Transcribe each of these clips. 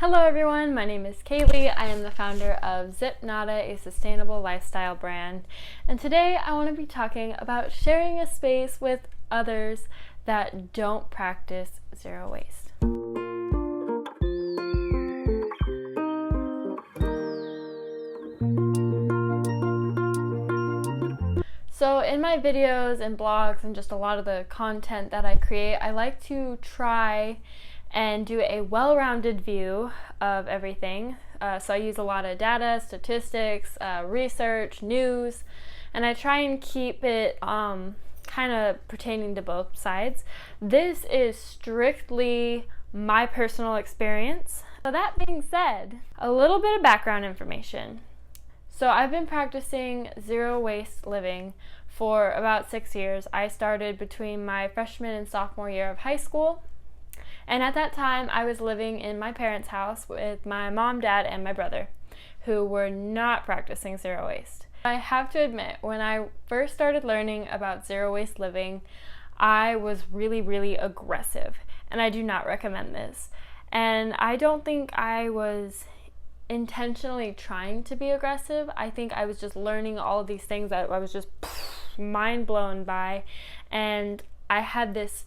Hello everyone, my name is Kaylee. I am the founder of Zipnada, a sustainable lifestyle brand. And today I want to be talking about sharing a space with others that don't practice zero waste. So in my videos and blogs and just a lot of the content that I create, I like to try and do a well-rounded view of everything. So I use a lot of data, statistics, research, news, and I try and keep it kind of pertaining to both sides. This is strictly my personal experience. So that being said, a little bit of background information. So I've been practicing zero waste living for about 6 years. I started between my freshman and sophomore year of high school. And at that time, I was living in my parents' house with my mom, dad, and my brother, who were not practicing zero waste. I have to admit, when I first started learning about zero waste living, I was really aggressive, and I do not recommend this. And I don't think I was intentionally trying to be aggressive. I think I was just learning all of these things that I was just mind blown by, and I had this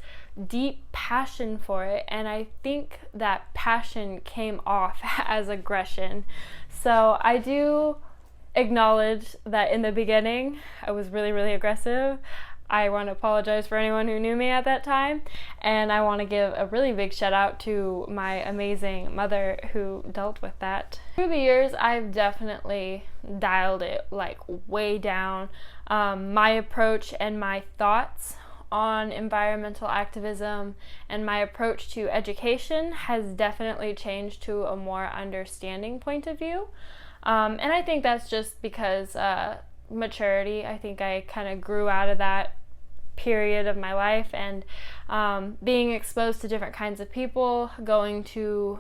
deep passion for it, and I think that passion came off as aggression. So I do acknowledge that in the beginning I was really aggressive. I want to apologize for anyone who knew me at that time, and I want to give a really big shout out to my amazing mother who dealt with that. Through the years, I've definitely dialed it like way down. My approach and my thoughts on environmental activism and my approach to education has definitely changed to a more understanding point of view. And I think that's just because maturity. I think I kind of grew out of that period of my life, and being exposed to different kinds of people, going to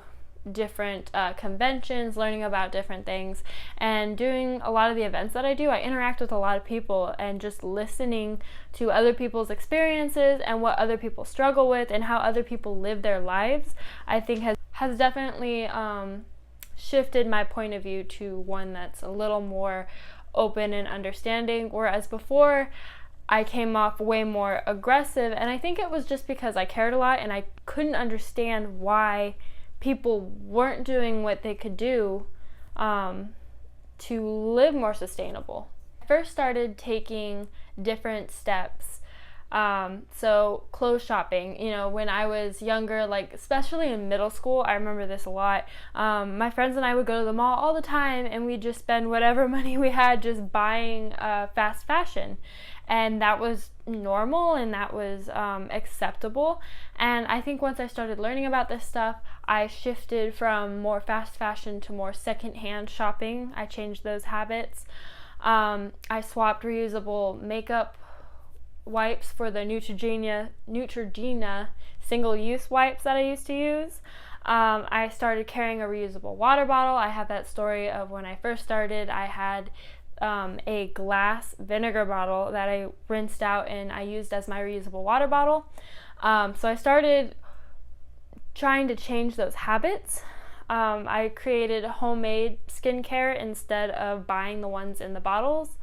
different conventions, learning about different things, and doing a lot of the events that I do. I interact with a lot of people, and just listening to other people's experiences and what other people struggle with and how other people live their lives, I think has definitely shifted my point of view to one that's a little more open and understanding, whereas before I came off way more aggressive. And I think it was just because I cared a lot and I couldn't understand why people weren't doing what they could do to live more sustainable. I first started taking different steps. So clothes shopping, when I was younger, like especially in middle school, I remember this a lot. My friends and I would go to the mall all the time, and we'd just spend whatever money we had just buying fast fashion. And that was normal, and that was acceptable. And I think once I started learning about this stuff, I shifted from more fast fashion to more secondhand shopping. I changed those habits. I swapped reusable makeup wipes for the Neutrogena single-use wipes that I used to use. I started carrying a reusable water bottle. I have that story of when I first started. I had a glass vinegar bottle that I rinsed out and I used as my reusable water bottle. So I started trying to change those habits. I created homemade skincare instead of buying the ones in the bottles.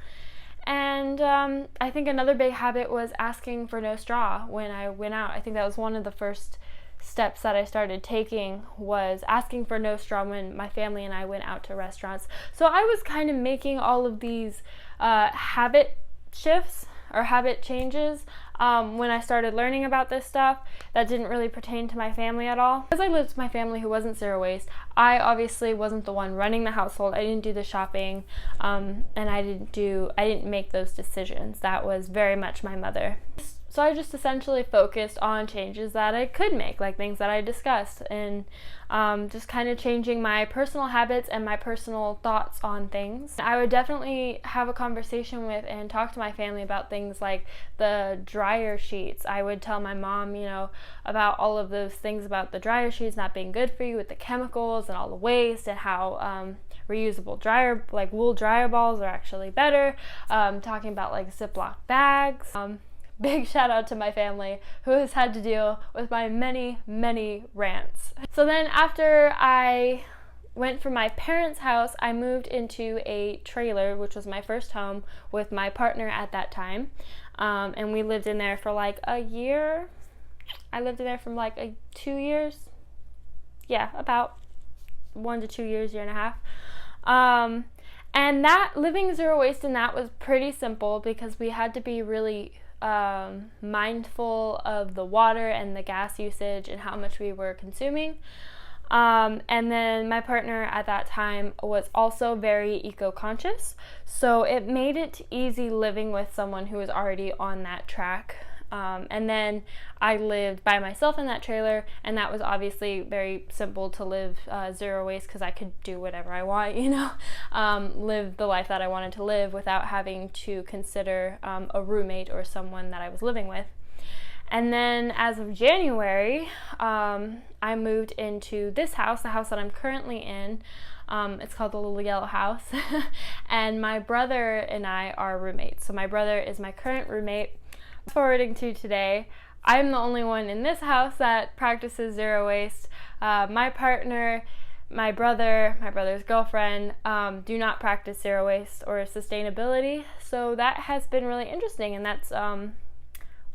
And I think another big habit was asking for no straw when I went out. I think that was one of the first steps that I started taking, was asking for no straw when my family and I went out to restaurants. So I was kind of making all of these habit shifts or habit changes when I started learning about this stuff that didn't really pertain to my family at all. Because I lived with my family who wasn't zero waste, I obviously wasn't the one running the household. I didn't do the shopping, and I didn't make those decisions. That was very much my mother. So I just essentially focused on changes that I could make, like things that I discussed, and just kind of changing my personal habits and my personal thoughts on things. I would definitely have a conversation with and talk to my family about things like the dryer sheets. I would tell my mom, about all of those things about the dryer sheets not being good for you with the chemicals and all the waste, and how reusable dryer, like wool dryer balls, are actually better. Talking about like Ziploc bags. big shout out to my family who has had to deal with my many, many rants. So then after I went from my parents' house, I moved into a trailer, which was my first home, with my partner at that time. And we lived in there for like a year. I lived in there for like 2 years. Yeah, about 1 to 2 years, year and a half. And that living zero waste in that was pretty simple because we had to be really mindful of the water and the gas usage and how much we were consuming. And then my partner at that time was also very eco-conscious, so it made it easy living with someone who was already on that track. And then I lived by myself in that trailer, and that was obviously very simple to live zero waste because I could do whatever I want, live the life that I wanted to live without having to consider a roommate or someone that I was living with. And then as of January, I moved into this house, the house that I'm currently in. It's called the Little Yellow House. And my brother and I are roommates. So my brother is my current roommate. Forwarding to today, I'm the only one in this house that practices zero waste. My partner, my brother's girlfriend do not practice zero waste or sustainability. So that has been really interesting, and that's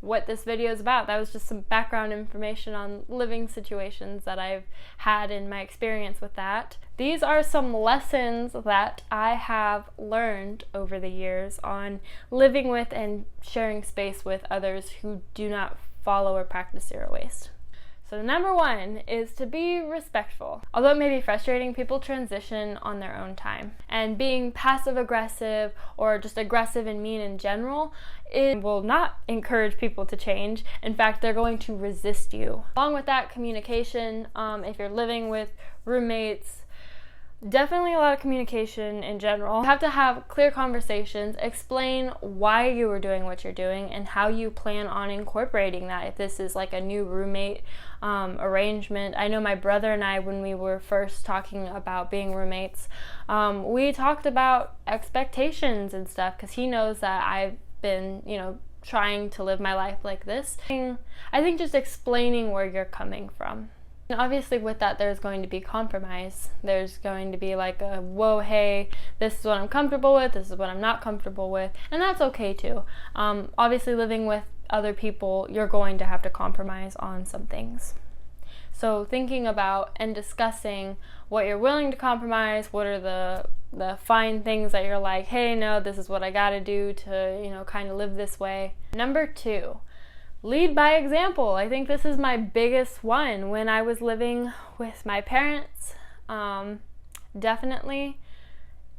what this video is about. That was just some background information on living situations that I've had in my experience with that. These are some lessons that I have learned over the years on living with and sharing space with others who do not follow or practice zero waste. So number 1 is to be respectful. Although it may be frustrating, people transition on their own time. And being passive aggressive or just aggressive and mean in general, it will not encourage people to change. In fact, they're going to resist you. Along with that, communication. If you're living with roommates, definitely a lot of communication in general. You have to have clear conversations, explain why you are doing what you're doing and how you plan on incorporating that if this is like a new roommate arrangement. I know my brother and I, when we were first talking about being roommates, we talked about expectations and stuff because he knows that I've been, trying to live my life like this. I think just explaining where you're coming from. And obviously with that, there's going to be compromise. There's going to be like a, whoa, hey, this is what I'm comfortable with, this is what I'm not comfortable with, and that's okay too. Obviously living with other people, you're going to have to compromise on some things. So thinking about and discussing what you're willing to compromise, what are the fine things that you're like, hey, no, this is what I gotta do to, kind of live this way. Number 2. Lead by example. I think this is my biggest one. When I was living with my parents, definitely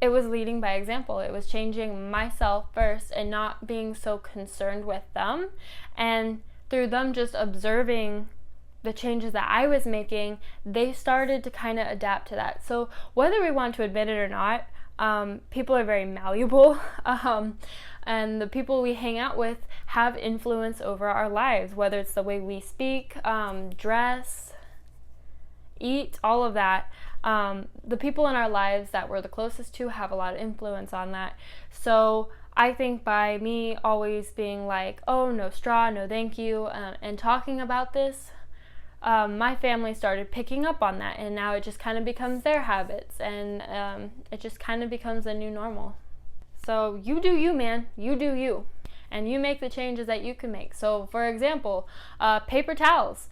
it was leading by example. It was changing myself first and not being so concerned with them. And through them just observing the changes that I was making, they started to kind of adapt to that. So whether we want to admit it or not, people are very malleable. And the people we hang out with have influence over our lives, whether it's the way we speak, dress, eat, all of that. The people in our lives that we're the closest to have a lot of influence on that. So I think by me always being like, oh, no straw, no thank you, and talking about this, my family started picking up on that, and now it just kind of becomes their habits, and it just kind of becomes a new normal. So you do you, man. You do you. And you make the changes that you can make. So for example, paper towels.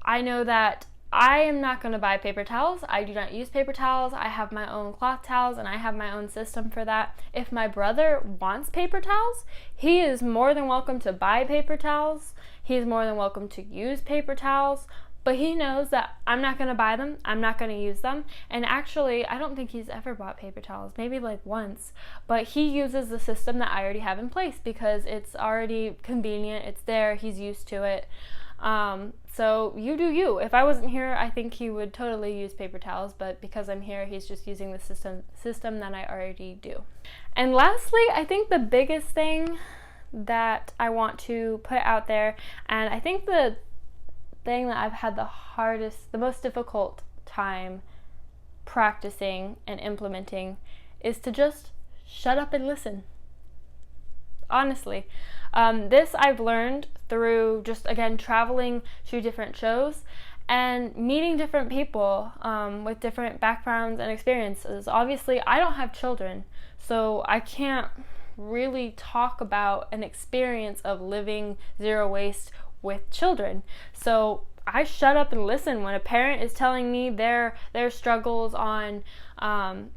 I know that I am not going to buy paper towels. I do not use paper towels. I have my own cloth towels and I have my own system for that. If my brother wants paper towels, he is more than welcome to buy paper towels. He is more than welcome to use paper towels. But he knows that I'm not going to buy them, I'm not going to use them, and actually, I don't think he's ever bought paper towels, maybe like once, but he uses the system that I already have in place because it's already convenient, it's there, he's used to it. So you do you. If I wasn't here, I think he would totally use paper towels, but because I'm here, he's just using the system that I already do. And lastly, I think the biggest thing that I want to put out there, and I think the thing that I've had the most difficult time practicing and implementing is to just shut up and listen. honestly. This I've learned through just, again, traveling to different shows and meeting different people with different backgrounds and experiences. Obviously, I don't have children, so I can't really talk about an experience of living zero waste with children. So I shut up and listen when a parent is telling me their struggles on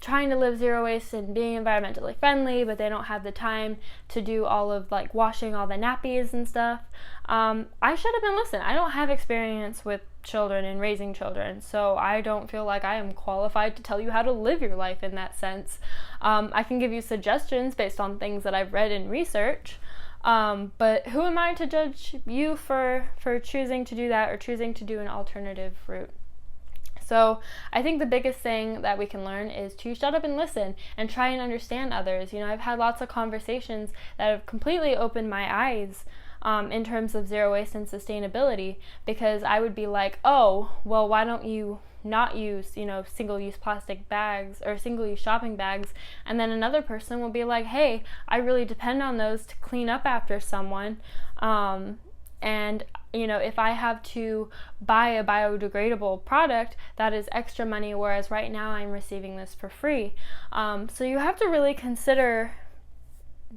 trying to live zero waste and being environmentally friendly, but they don't have the time to do all of like washing all the nappies and stuff. I shut up and listen. I don't have experience with children and raising children, so I don't feel like I am qualified to tell you how to live your life in that sense. I can give you suggestions based on things that I've read and research. But who am I to judge you for choosing to do that or choosing to do an alternative route? So I think the biggest thing that we can learn is to shut up and listen and try and understand others. You know, I've had lots of conversations that have completely opened my eyes in terms of zero waste and sustainability, because I would be like, oh, well, why don't you not use, you know, single-use plastic bags or single-use shopping bags? And then another person will be like, hey, I really depend on those to clean up after someone. And, you know, if I have to buy a biodegradable product, that is extra money, whereas right now I'm receiving this for free. So you have to really consider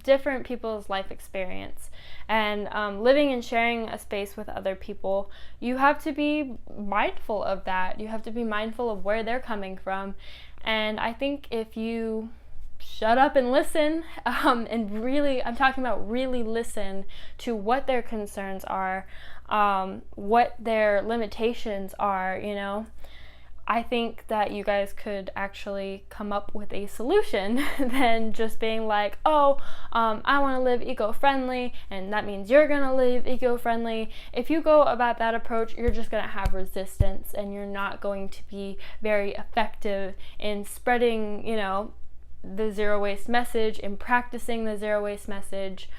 different people's life experience, and living and sharing a space with other people, you have to be mindful of that. You have to be mindful of where they're coming from. And I think if you shut up and listen, and really, I'm talking about really listen to what their concerns are, what their limitations are, you know, I think that you guys could actually come up with a solution than just being like, oh, I want to live eco-friendly, and that means you're going to live eco-friendly. If you go about that approach, you're just going to have resistance, and you're not going to be very effective in spreading, you know, the zero waste message and practicing the zero waste message.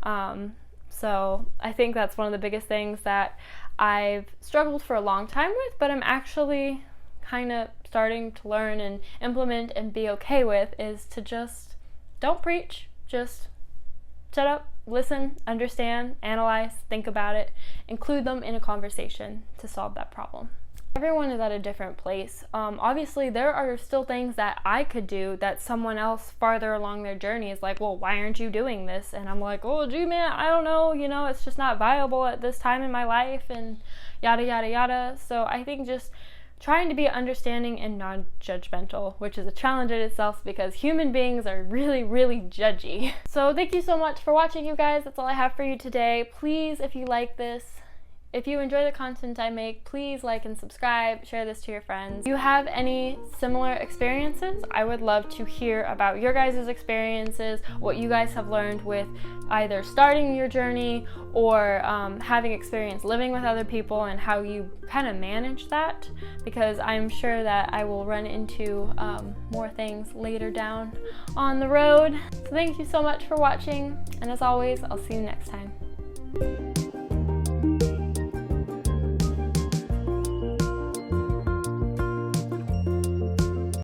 So I think that's one of the biggest things that I've struggled for a long time with, but I'm actually kind of starting to learn and implement and be okay with, is to just don't preach, just shut up, listen, understand, analyze, think about it, include them in a conversation to solve that problem. Everyone is at a different place. Obviously, there are still things that I could do that someone else farther along their journey is like, well, why aren't you doing this? And I'm like, oh, gee, man, I don't know, you know, it's just not viable at this time in my life, and yada, yada, yada. So I think just trying to be understanding and non-judgmental, which is a challenge in itself because human beings are really, really judgy. So thank you so much for watching, you guys. That's all I have for you today. Please, if you like this, if you enjoy the content I make, please like and subscribe, share this to your friends. If you have any similar experiences, I would love to hear about your guys' experiences, what you guys have learned with either starting your journey or having experience living with other people, and how you kind of manage that, because I'm sure that I will run into more things later down on the road. So thank you so much for watching, and as always, I'll see you next time.